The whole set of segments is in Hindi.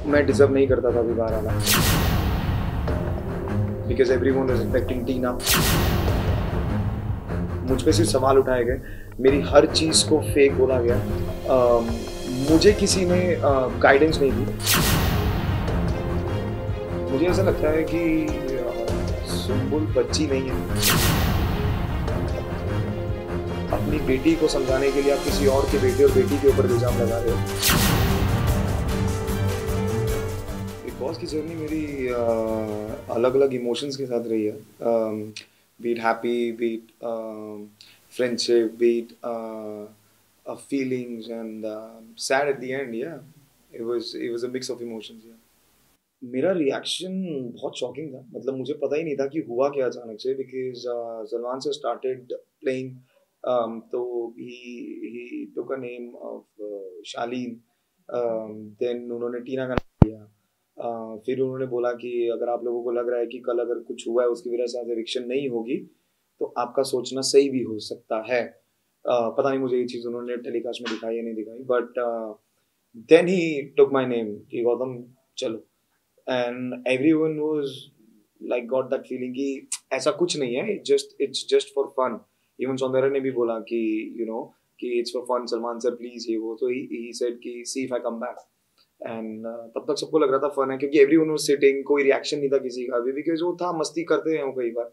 मैं डिजर्व नहीं करता था अभी बाहर आना, बिकॉज एवरीवन वाज एक्सपेक्टिंग टीना। मुझ पे सिर्फ सवाल उठाए गए, मेरी हर चीज को फेक बोला गया। मुझे किसी ने गाइडेंस नहीं दी। मुझे ऐसा लगता है कि सुम्बुल बच्ची नहीं है। अपनी बेटी को समझाने के लिए आप किसी और के बेटे और बेटी के ऊपर इल्जाम लगा रहे हो। बिग बॉस की जर्नी मेरी अलग अलग इमोशंस के साथ रही है। Beat happy, beat friendship, beat feelings and sad at the end. Yeah it was a mix of emotions. या मेरा रिएक्शन बहुत शॉकिंग था, मतलब मुझे पता ही नहीं था कि हुआ क्या अचानक से, बिकॉज सलमान से स्टार्टेड प्लेइंग, तो he took a name of Shaleen. Then उन्होंने टीना का नाम लिया। फिर उन्होंने बोला कि अगर आप लोगों को लग रहा है कि कल अगर कुछ हुआ है उसकी वजह से आज एविक्शन नहीं होगी, तो आपका सोचना सही भी हो सकता है। पता नहीं मुझे ये चीज़ उन्होंने टेलीकास्ट में दिखाई या नहीं दिखाई, but then he took my name कि गौतम चलो। And everyone was like got that feeling कि ऐसा कुछ नहीं है, it's just for fun. Even Soundarya ने भी बोला कि यू नो कि it's for fun, Salman sir please ये वो, तो ही सेड कि see if I come back. And तब तक सबको लग रहा था फन है, क्योंकि एवरीवन वाज सिटिंग, कोई रिएक्शन नहीं था किसी का भी, बिकॉज वो था मस्ती करते हैं वो कई बार।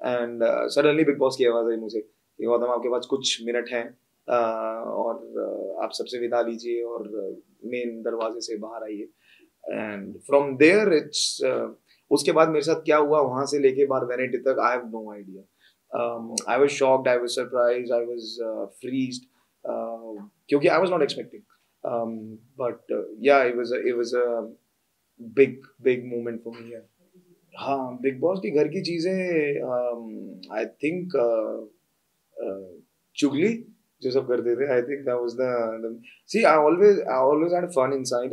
एंड सडनली बिग बॉस की आवाज आई मुझे कि गौतम आपके पास कुछ मिनट हैं, और आप सबसे विदा लीजिए और मेन दरवाजे से बाहर आइए। एंड फ्रॉम देयर इट्स उसके बाद मेरे साथ क्या हुआ वहां से लेके बार वेनेटी तक, I have no idea. I was shocked, I was surprised, I was freezed, क्योंकि I was not expecting. But yeah it was a big big moment for me. हाँ, बिग बॉस के घर की चीजें आई थिंक चुगली जो सब करते थे, I think that was the see I always had fun inside.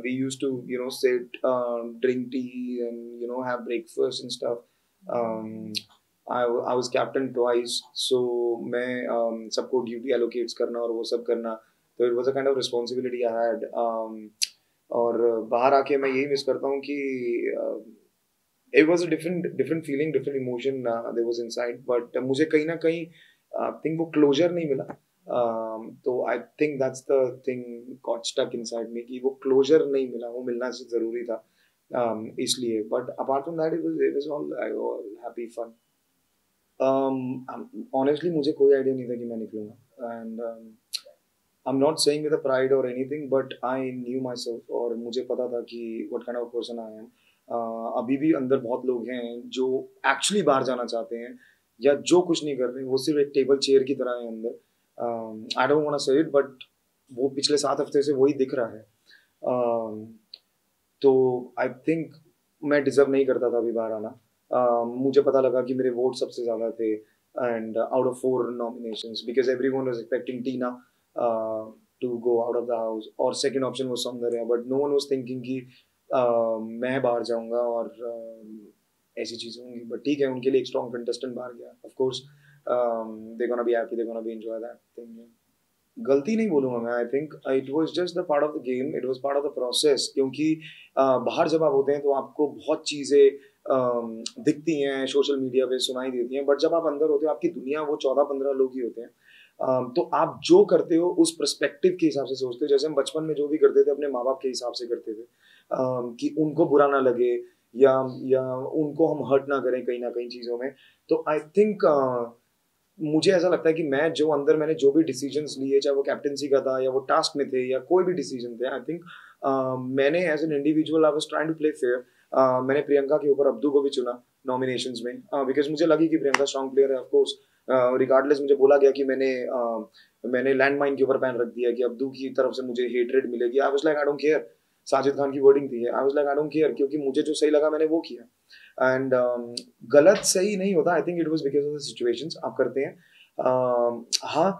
We used to sit, drink tea and have breakfast and stuff. I was captain twice, so मैं सबको ड्यूटी एलोकेट्स करना और वो सब करना, तो it was a kind of responsibility I had. और बाहर आके मैं यही मिस करता हूँ कि it was a different feeling, different emotion there was inside, but मुझे कहीं ना कहीं think वो closure नहीं मिला। तो I think that's the thing got stuck inside me कि वो closure नहीं मिला, वो मिलना जरूरी था। इसलिए but apart from that it was all happy fun। honestly मुझे कोई आइडिया नहीं था कि मैं निकलूंगा, and I'm not saying with a pride or anything, but I knew myself और मुझे पता था कि what kind of person I am। अभी भी अंदर बहुत लोग हैं जो एक्चुअली बाहर जाना चाहते हैं या जो कुछ नहीं कर रहे, वो सिर्फ एक टेबल चेयर की तरह है अंदर। आई डोंट वांट टू से इट, बट वो पिछले 7 हफ्ते से वही दिख रहा है। तो आई थिंक मैं डिजर्व नहीं करता था अभी बाहर आना। मुझे पता लगा कि मेरे वोट सबसे ज़्यादा थे, and out of 4 nominations, because everyone was expecting Tina to go out of the house, और सेकंड ऑप्शन वो Soundarya, but no one was thinking कि मैं बाहर जाऊंगा और ऐसी चीज़ें होंगी। बट ठीक है, उनके लिए एक स्ट्रॉन्ग कंटेस्टेंट बाहर गया, of course they gonna be happy, they gonna be enjoy that thing. गलती नहीं बोलूंगा मैं, I think it was just the part of the game, it was part of the process, क्योंकि बाहर जब आप होते हैं तो आपको बहुत चीज़ें दिखती हैं, सोशल मीडिया पे सुनाई देती हैं, बट जब आप अंदर होते हो आपकी दुनिया वो 14-15 लोग ही होते हैं। तो आप जो करते हो उस पर्सपेक्टिव के हिसाब से सोचते हो, जैसे हम बचपन में जो भी करते थे अपने माँ बाप के हिसाब से करते थे, कि उनको बुरा ना लगे या उनको हम हर्ट ना करें कहीं ना कहीं चीज़ों में। तो आई थिंक मुझे ऐसा लगता है कि मैं जो अंदर मैंने जो भी डिसीजंस लिए, चाहे वो कैप्टनसी का था या वो टास्क में थे या कोई भी डिसीजन थे, आई थिंक मैंने as an individual I was trying to play fair. मैंने प्रियंका के ऊपर अब्दू को भी चुना नॉमिनेशंस में, बिकॉज मुझे लगी कि प्रियंका स्ट्रॉन्ग प्लेयर है। ऑफ कोर्स रिगार्डलेस मुझे बोला गया कि मैंने लैंडमाइन के ऊपर पैन रख दिया कि अब्दू की तरफ से मुझे हेटरेड मिलेगी। I was like I don't care, Sajid Khan की वर्डिंग थी, I was like I don't care, क्योंकि मुझे जो सही लगा मैंने वो किया। एंड गलत सही नहीं होता, I think it was because of the situations आप करते हैं। हाँ,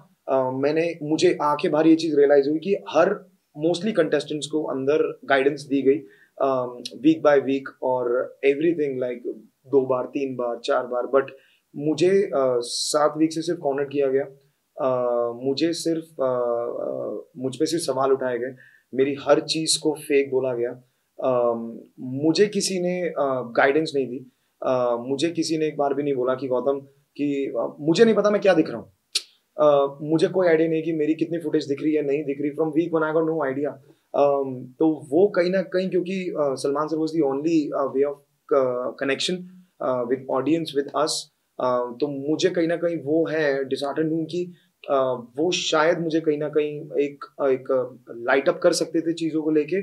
मुझे आके बाहर ये चीज़ रियलाइज हुई कि हर मोस्टली कंटेस्टेंट्स को अंदर गाइडेंस दी गई वीक बाय वीक, और everything like 2 bar 3 bar 4 bar, but मुझे 7 वीक से सिर्फ कॉर्नर किया गया। मुझे सिर्फ मुझ पे सिर्फ सवाल उठाए गए, मेरी हर चीज़ को फेक बोला गया। मुझे किसी ने गाइडेंस नहीं दी। मुझे किसी ने एक बार भी नहीं बोला कि गौतम कि मुझे नहीं पता मैं क्या दिख रहा हूँ। मुझे कोई आइडिया नहीं कि मेरी कितनी फुटेज दिख रही है, नहीं दिख रही। From week one I got no idea. तो वो कहीं न कहीं, क्योंकि Salman sir was the only way of connection with audience, with us. तो मुझे कहीं न कहीं वो है डिसहार्टेंड हूँ कि वो शायद मुझे कहीं न कहीं एक लाइट अप कर सकते थे चीज़ों को लेके।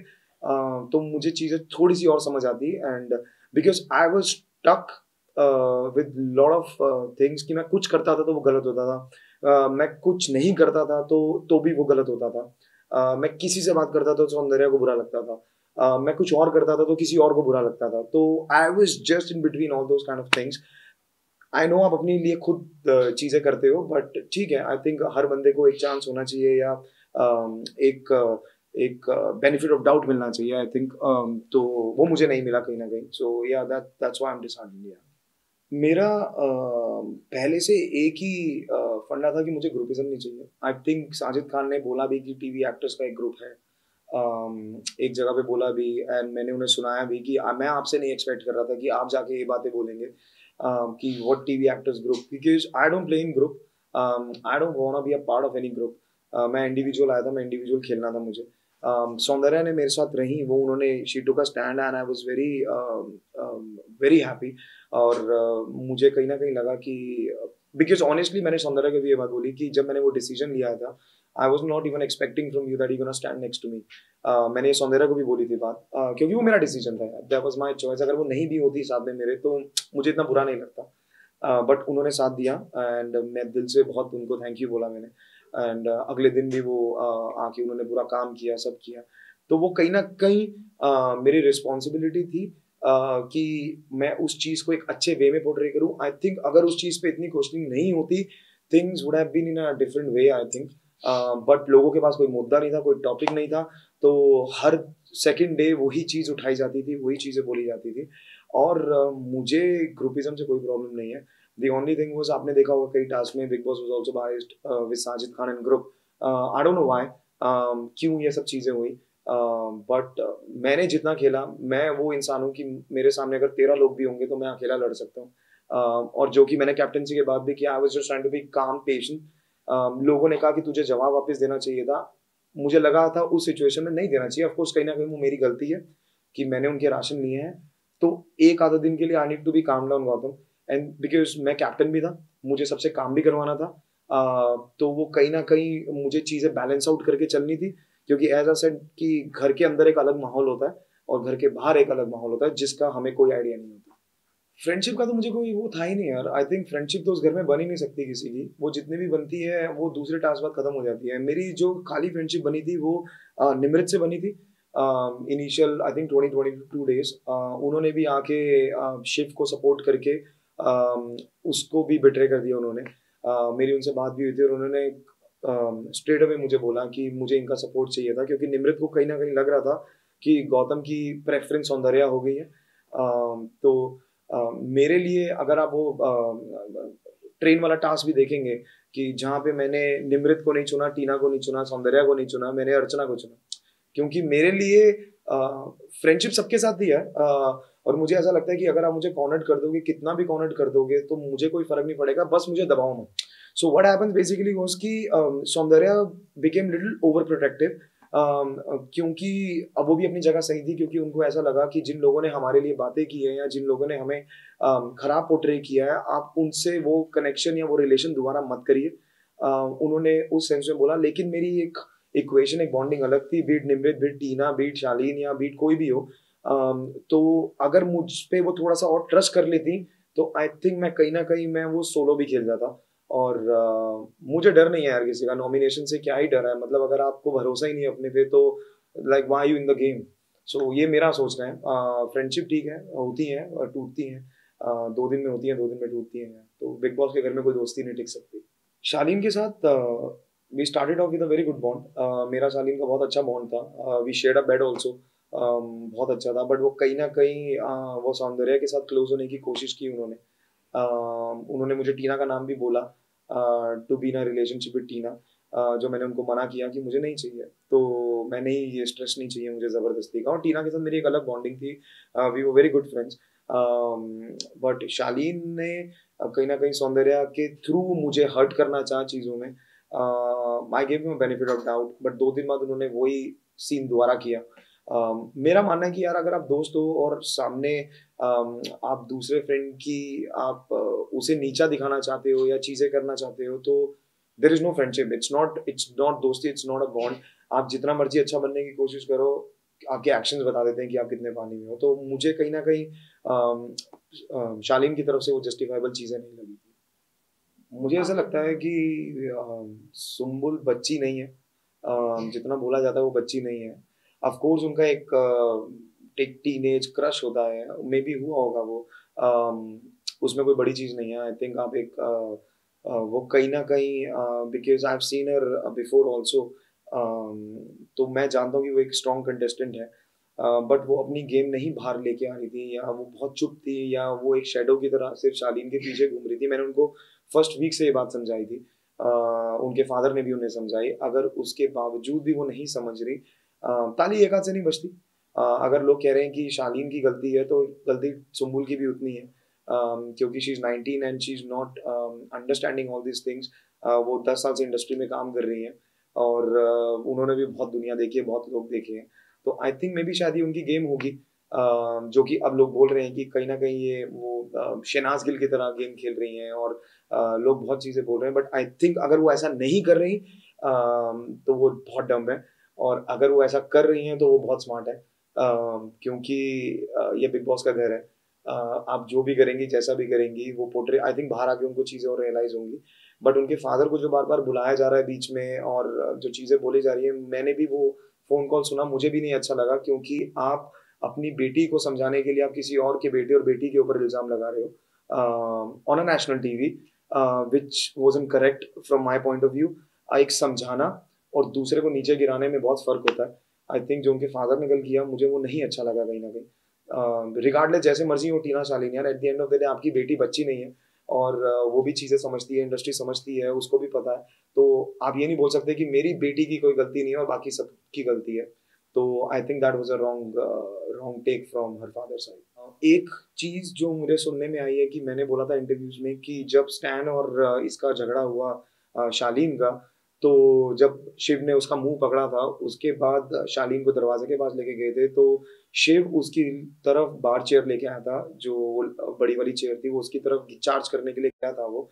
तो मुझे चीज़ें थोड़ी-सी और समझ आती, and because I was stuck with lot of things कि मैं कुछ करता था तो वो गलत होता था। मैं कुछ नहीं करता था तो भी वो गलत होता था। मैं किसी से बात करता था तो सौंदर्या को बुरा लगता था। मैं कुछ और करता था तो किसी और को बुरा लगता था। तो आई was just in between all those kind of things. I know आप अपने लिए खुद चीज़ें करते हो, बट ठीक है, आई थिंक हर बंदे को एक चांस होना चाहिए, या एक एक बेनिफिट ऑफ डाउट मिलना चाहिए, आई थिंक। तो वो मुझे नहीं मिला कहीं न कहीं। सो या that's why I am disheartened, या। मेरा पहले से एक ही फंडा था कि मुझे ग्रुपिज़्म नहीं चाहिए। आई थिंक साजिद खान ने बोला भी कि टीवी एक्टर्स का एक ग्रुप है। एक जगह पे बोला भी, एंड मैंने उन्हें सुनाया भी कि मैं आपसे नहीं एक्सपेक्ट कर रहा था कि आप जाके ये बातें बोलेंगे कि what TV actors group, because I don't play in group. I don't want to be a part of any group. मैं इंडिविजुअल आया था, मैं इंडिविजुअल खेलना था मुझे। सौंदर्या ने मेरे साथ रही, वो उन्होंने शी टूक a stand and I was very very happy. और मुझे कहीं न कहीं लगा कि बिकॉज़ ऑनेस्टली मैंने सौंदर्या को भी ये बात बोली कि जब मैंने वो डिसीजन लिया था, I was not even expecting from you that you gonna stand next to me. मैंने सौंदर्या को भी बोली थी बात, क्योंकि वो मेरा डिसीजन था यार, दैट वाज़ माय चॉइस। अगर वो नहीं भी होती साथ में मेरे, तो मुझे इतना बुरा नहीं लगता। बट उन्होंने साथ दिया, एंड मैं दिल से बहुत उनको थैंक यू बोला मैंने। एंड अगले दिन भी वो आके उन्होंने पूरा काम किया, सब किया। तो वो कहीं न कहीं मेरी रिस्पॉन्सिबिलिटी थी कि मैं उस चीज़ को एक अच्छे वे में पोर्ट्रे करूँ। आई थिंक अगर उस चीज़ पे इतनी क्वेश्चनिंग नहीं होती, things would have been in a different way, I think. But लोगों के पास कोई मुद्दा नहीं था, कोई टॉपिक नहीं था, तो हर सेकंड डे वही चीज़ उठाई जाती थी, वही चीज़ें बोली जाती थी। और मुझे ग्रुपिज़्म से कोई प्रॉब्लम नहीं है। द ओनली थिंग वाज़, आपने देखा होगा कई टास्क में big boss was also biased with Sajid Khan and group. I don't know why, क्यों ये सब चीज़ें हुई। बट मैंने जितना खेला, मैं वो इंसान हूँ कि मेरे सामने अगर 13 लोग भी होंगे तो मैं अकेला लड़ सकता हूँ। और जो कि मैंने कैप्टेंसी के बाद भी किया, I was just trying to be calm, patient. लोगों ने कहा कि तुझे जवाब वापस देना चाहिए था। मुझे लगा था उस सिचुएशन में नहीं देना चाहिए। ऑफ कोर्स कहीं न कहीं वो मेरी गलती है कि मैंने उनके राशन लिए हैं। तो एक आधा दिन के लिए I need to be calm down Gautam, and because मैं कैप्टन भी था, मुझे सबसे काम भी करवाना था। तो वो कहीं न कहीं मुझे चीज़ें बैलेंस आउट करके चलनी थी, क्योंकि एज़ आई सेड कि घर के अंदर एक अलग माहौल होता है और घर के बाहर एक अलग माहौल होता है, जिसका हमें कोई आइडिया नहीं होता। फ्रेंडशिप का तो मुझे कोई वो था ही नहीं यार। आई थिंक फ्रेंडशिप तो उस घर में बन ही नहीं सकती किसी की। वो जितनी भी बनती है, वो दूसरे टास्क बाद खत्म हो जाती है। मेरी जो खाली फ्रेंडशिप बनी थी, वो निमृत से बनी थी। इनिशियल आई थिंक 20-22 डेज़ उन्होंने भी आके शिव को सपोर्ट करके उसको भी बिट्रे कर दिया उन्होंने। मेरी उनसे बात भी हुई थी और उन्होंने स्ट्रेट अवे मुझे बोला कि मुझे इनका सपोर्ट चाहिए था, क्योंकि निमृत को कहीं न कहीं लग रहा था कि गौतम की प्रेफ़रेंस सौंदर्या हो गई है। तो मेरे लिए अगर आप वो ट्रेन वाला टास्क भी देखेंगे कि जहाँ पे मैंने निमृत को नहीं चुना, टीना को नहीं चुना, सौंदर्या को नहीं चुना, मैंने अर्चना को चुना। क्योंकि मेरे लिए फ्रेंडशिप सबके साथ ही है। और मुझे ऐसा लगता है कि अगर आप मुझे कॉर्नर्ड कर दोगे, कितना भी कॉर्नर्ड कर दोगे, तो मुझे कोई फ़र्क नहीं पड़ेगा, बस मुझे दबाओ मत। So what happens basically was कि Soundarya became little over protective, क्योंकि अब वो भी अपनी जगह सही थी, क्योंकि उनको ऐसा लगा कि जिन लोगों ने हमारे लिए बातें की हैं या जिन लोगों ने हमें खराब पोर्ट्रे किया है, आप उनसे वो कनेक्शन या वो रिलेशन दोबारा मत करिए। उन्होंने उस सेंस में बोला, लेकिन मेरी एक इक्वेशन, एक बॉन्डिंग अलग थी, बीट निमृत, बीट टीना, बीट शालीन या बीट कोई भी हो। तो अगर मुझ पे वो थोड़ा-सा और ट्रस्ट कर लेती, तो आई थिंक मैं कहीं न कहीं मैं वो सोलो भी खेल जाता। और मुझे डर नहीं है यार किसी का, नॉमिनेशन से क्या ही डर है, मतलब अगर आपको भरोसा ही नहीं है अपने पे, तो like why are you in the game? So ये मेरा सोचना है। फ्रेंडशिप ठीक है, होती हैं और टूटती हैं। 2 दिन में होती हैं, 2 दिन में टूटती हैं। तो बिग बॉस के घर में कोई दोस्ती नहीं टिक सकती। शालीन के साथ we started off with a very good bond. मेरा शालीन का बहुत अच्छा बॉन्ड था। We shared a bed also. बहुत अच्छा था, बट वो कहीं न कहीं वो सौंदर्या के साथ क्लोज़ होने की कोशिश की उन्होंने। उन्होंने मुझे टीना का नाम भी बोला, to be in a relationship with Tina. जो मैंने उनको मना किया कि मुझे नहीं चाहिए, तो मैं नहीं, ये स्ट्रेस नहीं चाहिए मुझे ज़बरदस्ती का। और टीना के साथ मेरी एक अलग बॉन्डिंग थी, we were very good friends. But Shaleen ने कहीं न कहीं सौंदर्या के थ्रू मुझे हर्ट करना चाहा चीज़ों में। I give him benefit of doubt, but 2 दिन बाद उन्होंने वही सीन दोबारा किया। मेरा मानना है कि यार अगर आप दोस्त हो और सामने आप दूसरे फ्रेंड की आप उसे नीचा दिखाना चाहते हो या चीज़ें करना चाहते हो, तो there is no friendship, it's not दोस्ती, इट्स नॉट अ बॉन्ड। आप जितना मर्ज़ी अच्छा बनने की कोशिश करो, आपके एक्शंस बता देते हैं कि आप कितने पानी में हो। तो मुझे कहीं न कहीं शालीन की तरफ से वो जस्टिफाइबल चीज़ें नहीं लगी थी। मुझे ऐसा लगता है कि सुम्बुल बच्ची नहीं है। जितना बोला जाता है वो बच्ची नहीं है। ऑफ कोर्स उनका एक टीनेज क्रश होता है, मे बी हुआ होगा वो। उसमें कोई बड़ी चीज़ नहीं है। आई थिंक आप वो कहीं न कहीं because I have seen her before also, तो मैं जानता हूँ कि वो एक स्ट्रॉन्ग कंटेस्टेंट है। बट वो अपनी गेम नहीं बाहर लेके आ रही थी, या वो बहुत चुप थी, या वो एक शैडो की तरह सिर्फ शालीन के पीछे घूम रही थी। मैंने उनको फर्स्ट वीक से ये बात समझाई थी। उनके फादर ने भी उन्हें समझाई। अगर उसके बावजूद भी वो नहीं समझ रही, ताली एक हाथ से नहीं बजती। अगर लोग कह रहे हैं कि शालीन की गलती है, तो गलती सुम्बुल की भी उतनी है। क्योंकि she is 19 and she is not understanding all these things. वो 10 साल से इंडस्ट्री में काम कर रही हैं, और उन्होंने भी बहुत दुनिया देखी है, बहुत लोग देखे हैं। तो आई थिंक मे बी शायद ये उनकी गेम होगी, जो कि अब लोग बोल रहे हैं कि कहीं न कहीं ये वो शहनाज़ गिल की तरह गेम खेल रही हैं, और लोग बहुत चीज़ें बोल रहे हैं। बट आई थिंक अगर वो ऐसा नहीं कर रही, तो वो बहुत डम्ब है, और अगर वो ऐसा कर रही हैं तो वो बहुत स्मार्ट है। क्योंकि ये बिग बॉस का घर है। आप जो भी करेंगी, जैसा भी करेंगी, वो पोर्ट्रे आई थिंक बाहर आके उनको चीज़ें और रियलाइज़ होंगी। बट उनके फादर को जो बार-बार बुलाया जा रहा है बीच में, और जो चीज़ें बोली जा रही हैं, मैंने भी वो फ़ोन कॉल सुना, मुझे भी नहीं अच्छा लगा, क्योंकि आप अपनी बेटी को समझाने के लिए आप किसी और के बेटे और बेटी के ऊपर इल्ज़ाम लगा रहे हो on a national TV, which wasn't correct from my point of view. एक समझाना और दूसरे को नीचे गिराने में बहुत फ़र्क होता है। आई थिंक जो उनके फादर ने कल किया, मुझे वो नहीं अच्छा लगा कहीं न कहीं। रिगार्डलेस जैसे मर्ज़ी हो टीना शालीन, यार eight the end of the day आपकी बेटी बच्ची नहीं है, और वो भी चीज़ें समझती है, इंडस्ट्री समझती है, उसको भी पता है। तो आप ये नहीं बोल सकते कि मेरी बेटी की कोई गलती नहीं है और बाकी सबकी गलती है। तो I think that was a wrong take from her father side. एक चीज़ जो मुझे सुनने में आई है कि मैंने बोला था इंटरव्यूज़ में कि जब स्टैन और इसका झगड़ा हुआ शालीन का, तो जब शिव ने उसका मुँह पकड़ा था, उसके बाद शालीन को दरवाज़े के पास लेके गए थे, तो शिव उसकी तरफ बार चेयर लेके आया था, जो वो बड़ी वाली चेयर थी, वो उसकी तरफ चार्ज करने के लिए गया था वो,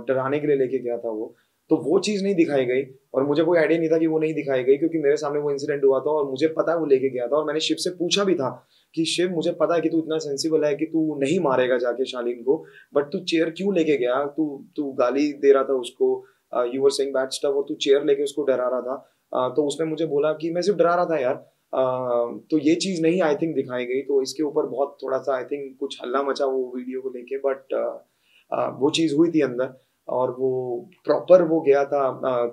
डराने के लिए लेके गया था वो। तो वो चीज़ नहीं दिखाई गई, और मुझे कोई आइडिया नहीं था कि वो नहीं दिखाई गई, क्योंकि मेरे सामने वो इंसिडेंट हुआ था और मुझे पता है वो लेके गया था, और मैंने शिव से पूछा भी था कि शिव, मुझे पता है कि तू इतना सेंसिबल है कि तू नहीं मारेगा जाके शालीन को, बट तू चेयर क्यों लेके गया? तू तू गाली दे रहा था उसको, you were saying bad stuff, और तू चेयर लेके उसको डरा रहा था। तो उसने मुझे बोला कि मैं सिर्फ डरा रहा था यार। तो ये चीज़ नहीं आई थिंक दिखाई गई, तो इसके ऊपर बहुत थोड़ा-सा आई थिंक कुछ हल्ला मचा वो वीडियो को लेके, बट वो चीज़ हुई थी अंदर, और वो प्रॉपर वो गया था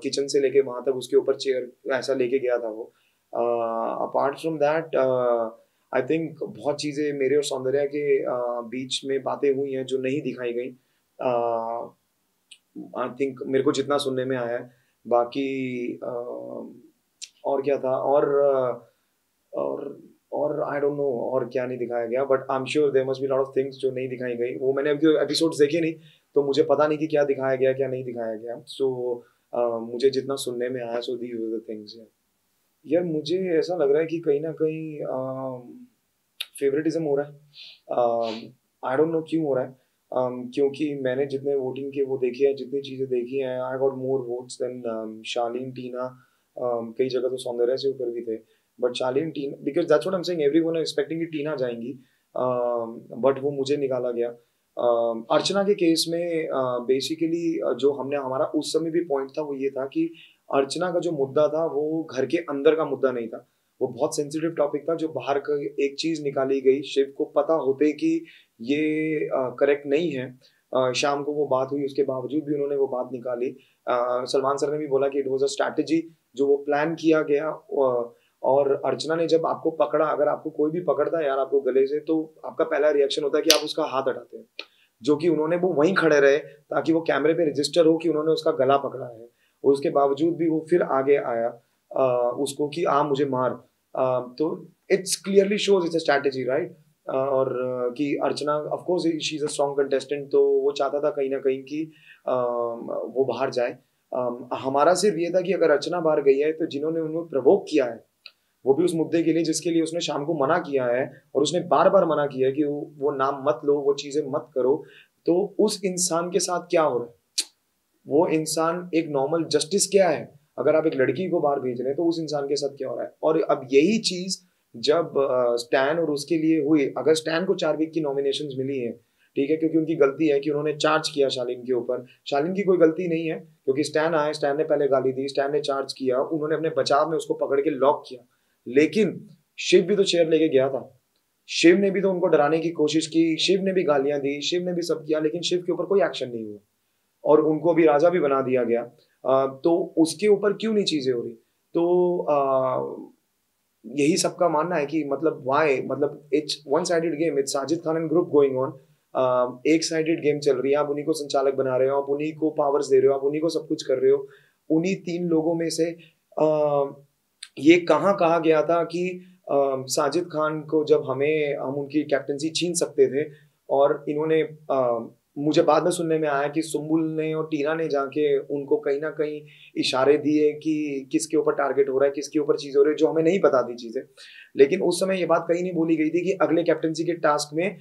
किचन से लेके वहाँ तक, उसके ऊपर चेयर ऐसा लेके गया था वो। Apart from that I think बहुत चीज़ें मेरे और सौंदर्या के बीच में बातें हुई हैं जो नहीं दिखाई गई। आई थिंक मेरे को जितना सुनने में आया है, बाकी और क्या था, और और आई डोंट नो और क्या नहीं दिखाया गया, but I am sure there must be lot of things जो नहीं दिखाई गई। वो मैंने अभी एपिसोड्स देखे नहीं, तो मुझे पता नहीं कि क्या दिखाया गया, क्या नहीं दिखाया गया। सो मुझे जितना सुनने में आया, सो दीज़ वर द थिंग्स। यार मुझे ऐसा लग रहा है कि कहीं न कहीं फ़ेवरेटिज़्म हो रहा है। आई डोंट नो क्यों हो रहा है? क्योंकि मैंने जितने वोटिंग के वो देखे हैं, जितनी चीज़ें देखी हैं, I got more votes than Shaleen, Tina, कई जगह तो सौंदर्या से ऊपर भी थे। But Shaleen, Tina, because that's what I am saying, everyone is expecting कि टीना जाएँगी। बट वो मुझे निकाला गया। अर्चना के केस में बेसिकली जो हमने हमारा उस समय भी पॉइंट था, वो ये था कि अर्चना का जो मुद्दा था, वो घर के अंदर का मुद्दा नहीं था। वो बहुत सेंसिटिव टॉपिक था, जो बाहर का एक चीज़ निकाली गई, शिव को पता होते कि ये करेक्ट नहीं है। शाम को वो बात हुई, उसके बावजूद भी उन्होंने वो बात निकाली। सलमान सर ने भी बोला कि इट वाज़ अ स्ट्रैटेजी, जो वो प्लान किया गया। और अर्चना ने जब आपको पकड़ा, अगर आपको कोई भी पकड़ता है यार आपको गले से, तो आपका पहला रिएक्शन होता है कि आप उसका हाथ हटाते हैं। जो कि उन्होंने वो वहीं खड़े रहे, ताकि वो कैमरे पे रजिस्टर हो कि उन्होंने उसका गला पकड़ा है। उसके बावजूद भी वो फिर आगे आया उसको कि मुझे मार। तो it's clearly shows it's a strategy, right? और कि Archana of course she is a strong contestant, तो वो चाहता था कहीं ना कहीं कि वो बाहर जाए। हमारा सिर्फ ये था कि अगर अर्चना बाहर गई है तो जिन्होंने उन्हें प्रवोक किया है, वो भी उस मुद्दे के लिए जिसके लिए उसने शाम को मना किया है, और उसने बार बार मना किया है कि वो नाम मत लो, वो चीजें मत करो, तो उस इंसान के साथ क्या हो रहा है? वो इंसान एक नॉर्मल जस्टिस क्या है? अगर आप एक लड़की को बाहर भेज रहे हैं तो उस इंसान के साथ क्या हो रहा है? और अब यही चीज जब स्टैन और उसके लिए हुई, अगर स्टैन को 4 वीक की नॉमिनेशन मिली है, ठीक है, क्योंकि उनकी गलती है कि उन्होंने चार्ज किया शालीन के ऊपर। शालीन की कोई गलती नहीं है, क्योंकि स्टैन आया, स्टैन ने पहले गाली दी, स्टैन ने चार्ज किया, उन्होंने अपने बचाव में उसको पकड़ के लॉक किया। लेकिन शिव भी तो चेयर लेके गया था, शिव ने भी तो उनको डराने की कोशिश की, शिव ने भी गालियां दी, शिव ने भी सब किया, लेकिन शिव के ऊपर कोई एक्शन नहीं हुआ और उनको भी राजा भी बना दिया गया। तो उसके ऊपर क्यों नहीं चीजें हो रही? तो यही सबका मानना है कि मतलब वाई, मतलब it's one sided game, it's Sajid Khan and group going on. एक साइडेड गेम चल रही है, आप उन्हीं को संचालक बना रहे हो, आप उन्हीं को पावर्स दे रहे हो, आप उन्हीं को सब कुछ कर रहे हो। उन्हीं 3 लोगों में से ये कहाँ कहा गया था कि साजिद खान को जब हम उनकी कैप्टनसी छीन सकते थे, और इन्होंने मुझे बाद में सुनने में आया कि सुम्बुल ने और टीना ने जाके उनको कहीं ना कहीं इशारे दिए कि किसके ऊपर टारगेट हो रहा है, किसके ऊपर चीज हो रही है, जो हमें नहीं पता थी चीजें। लेकिन उस समय ये बात कहीं नहीं बोली गई थी कि अगले कैप्टनसी के टास्क में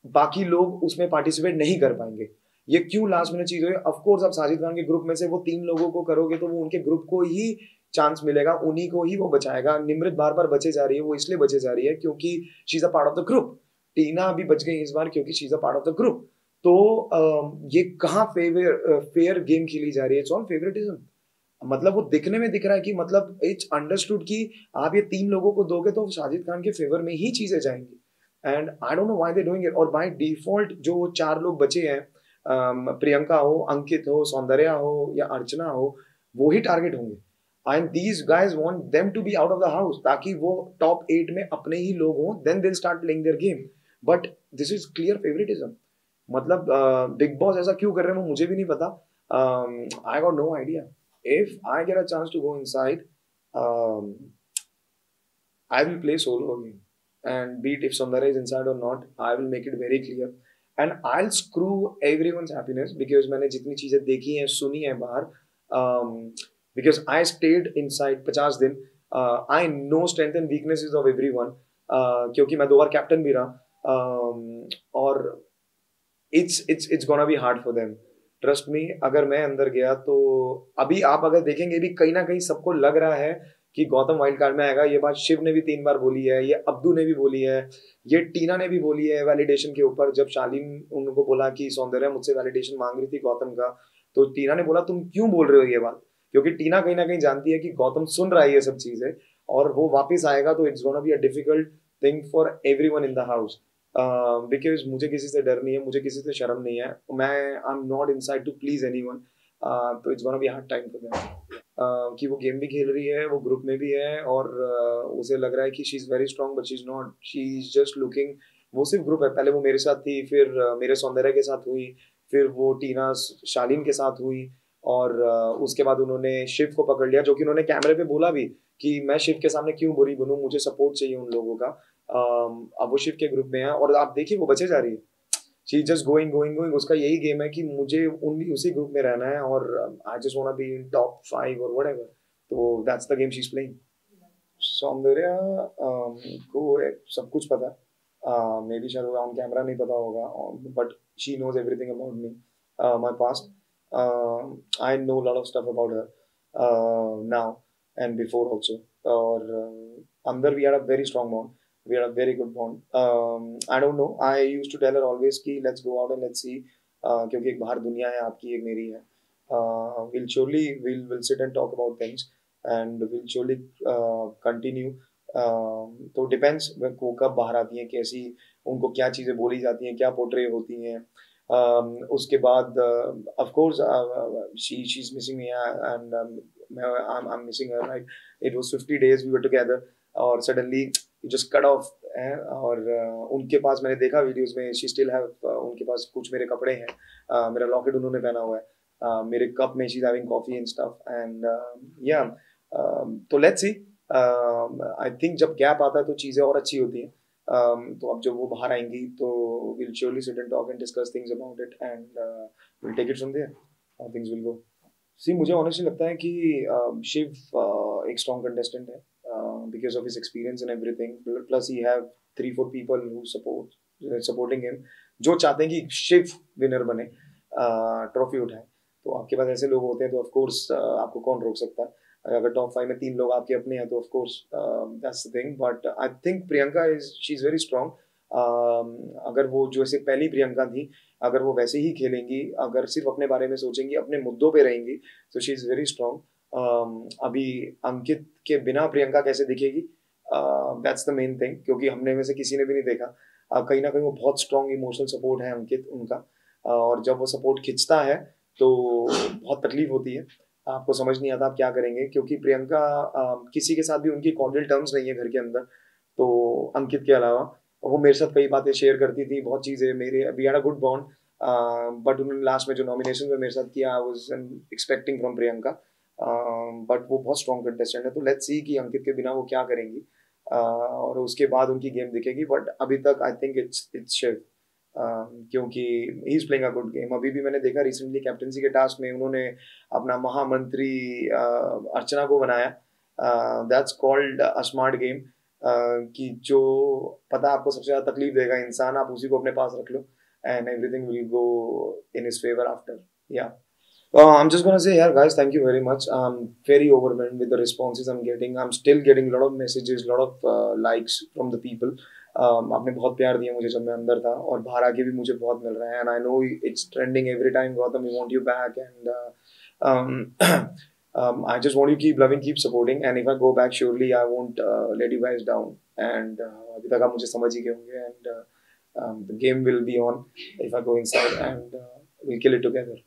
बाकी लोग उसमें पार्टिसिपेट नहीं कर पाएंगे। ये क्यों लास्ट मिनट चीज हुई? ऑफ कोर्स आप साजिद खान के ग्रुप में से वो 3 लोगों को करोगे तो वो उनके ग्रुप को ही चांस मिलेगा, उन्हीं को ही वो बचाएगा। निमृत बार बार बचे जा रही है, वो इसलिए बचे जा रही है क्योंकि she is a part of the group. Tina भी बच गई इस बार क्योंकि she is a part of the group. तो ये कहाँ फेयर गेम खेली जा रही है? It's on favouritism. मतलब वो दिखने में दिख रहा है कि मतलब इट्स अंडरस्टूड कि आप ये 3 लोगों को दोगे तो साजिद खान के फेवर में ही चीजें जाएंगी। And I don't know why they doing it. और बाय डिफॉल्ट जो 4 लोग बचे हैं, प्रियंका हो, अंकित हो, सौंदर्या हो या अर्चना हो, वो ही टारगेट होंगे। And these guys want them to be out of the house, ताकि वो टॉप 8 में अपने ही लोग हों, then they start playing their game. But this is clear favouritism. मतलब बिग बॉस ऐसा क्यों कर रहे हैं वो मुझे भी नहीं पता। I got no idea. If I get a chance to go inside, um, I will play solo again. And be it if Sundara is inside or not, I will make it very clear. And I'll screw everyone's happiness because मैंने जितनी चीजें देखी हैं, सुनी हैं बाहर, because I stayed inside 50 दिन, I know strength and weaknesses of everyone, क्योंकि मैं 2 बार कैप्टन भी रहा, और it's gonna be hard for them. Trust me, अगर मैं अंदर गया तो अभी आप अगर देखेंगे भी कहीं ना कहीं सबको लग रहा है कि गौतम वाइल्ड कार्ड में आएगा। ये बात शिव ने भी 3 बार बोली है, ये अब्दू ने भी बोली है, ये टीना ने भी बोली है वैलिडेशन के ऊपर। जब शालीन उनको बोला कि सौंदर्या मुझसे वैलिडेशन मांग रही थी गौतम का, तो टीना ने बोला तुम क्यों बोल रहे हो ये बात? क्योंकि टीना कहीं ना कहीं जानती है कि गौतम सुन रहा है ये सब चीजें, और वो वापस आएगा तो it's gonna be a difficult thing for everyone in the house. Because मुझे किसी से डर नहीं है, मुझे किसी से शर्म नहीं है, मैं I am not inside to please anyone. तो it's gonna be hard time for them. कि वो गेम भी खेल रही है, वो ग्रुप में भी है, और उसे लग रहा है कि she is very strong, but she is not, she is just looking. वो सिर्फ ग्रुप है, पहले वो मेरे साथ थी, फिर मेरे सौंदर्य के साथ हुई, फिर वो टीना शालीन के साथ हुई, और उसके बाद उन्होंने शिव को पकड़ लिया, जो कि उन्होंने कैमरे पे बोला भी कि मैं शिव के सामने क्यों बुरी बनूं, मुझे सपोर्ट चाहिए उन लोगों का। अब वो शिव के ग्रुप में है, और आप देखिए वो बचे जा रही है। She just going going going, उसका यही गेम है कि मुझे उसी ग्रुप में रहना है, और I just want to be in top 5 और व्हाटएवर। तो that's the game she is playing. Soundarya को सब कुछ पता है, मे बी शायद ऑन कैमरा नहीं पता होगा, but she knows everything about me, my past. I know lot of stuff about her now and before also. और अंदर we had a very strong bond, we had a very good bond. I don't know, I used to tell her always कि let's go out and let's see, क्योंकि एक बाहर दुनिया है आपकी, एक मेरी है। We'll surely we'll sit and talk about things, and we'll surely continue. तो डिपेंड्स वो कब बाहर आती हैं, कैसी उनको क्या चीज़ें बोली जाती हैं, क्या पोर्ट्रे होती हैं। उसके बाद of course she's missing me, and I'm missing her, right? It was 50 days we were together, और सडनली जस्ट कट ऑफ है। और उनके पास मैंने देखा वीडियोस में, शी स्टिल हैव, उनके पास कुछ मेरे कपड़े हैं, मेरा लॉकेट उन्होंने पहना हुआ है। मेरे कप में she is having coffee and stuff and या तो लेट्स सी आई थिंक जब गैप आता है तो चीज़ें और अच्छी होती हैं तो अब जब वो बाहर आएंगी तो will surely sit and talk and discuss things about it and will take it from there how things will go see मुझे ऑनेस्टली लगता है कि शिव एक स्ट्रॉन्ग कंटेस्टेंट है because of his experience and everything plus he have 3-4 people who supporting him जो चाहते हैं कि शिव विनर बने ट्रॉफी उठाए तो आपके पास ऐसे लोग होते हैं तो ऑफ कोर्स आपको कौन रोक सकता है अगर टॉप 5 में 3 लोग आपके अपने हैं तो of course that's the thing but I think Priyanka is she is very strong अगर वो जो ऐसे पहली प्रियंका थी अगर वो वैसे ही खेलेंगी अगर सिर्फ अपने बारे में सोचेंगी अपने मुद्दों पे रहेंगी तो शी इज़ वेरी स्ट्रांग अभी अंकित के बिना प्रियंका कैसे दिखेगी दैट्स द मेन थिंग क्योंकि हमने में से किसी ने भी नहीं देखा कहीं ना कहीं वो बहुत स्ट्रांग इमोशनल सपोर्ट है अंकित उनका और जब वो सपोर्ट खिंचता है तो बहुत तकलीफ होती है आपको समझ नहीं आता आप क्या करेंगे क्योंकि प्रियंका किसी के साथ भी उनकी कॉर्डियल टर्म्स नहीं है घर के अंदर तो अंकित के अलावा वो मेरे साथ कई बातें शेयर करती थी बहुत चीज़ें मेरे we had a good bond but उन्होंने लास्ट में जो नॉमिनेशन में मेरे साथ किया I was expecting from Priyanka but वो बहुत स्ट्रॉन्ग कंटेस्टेंट है तो लेट्स सी कि अंकित के बिना वो क्या करेंगी और उसके बाद उनकी गेम दिखेगी बट अभी तक आई थिंक इट्स शिव क्योंकि he is playing a good game अभी भी मैंने देखा रिसेंटली कैप्टनसी के टास्क में उन्होंने अपना महामंत्री अर्चना को बनाया that's called a smart game कि जो पता आपको सबसे ज़्यादा तकलीफ देगा इंसान आप उसी को अपने पास रख लो and everything will go in his favour after yeah I'm just gonna say, yeah, guys, thank you very much. I'm very overwhelmed with the responses I'm getting. I'm still getting a lot of messages, a lot of likes from the people. आपने बहुत प्यार दिया मुझे जब मैं अंदर था और बाहर आके भी मुझे बहुत मिल रहा है and I know it's trending every time. Gautam, we want you back and I just want you to keep loving, keep supporting and if I go back, surely I won't let you guys down. And अभी तक आप मुझे समझ ही गए होंगे and the game will be on if I go inside and we'll kill it together.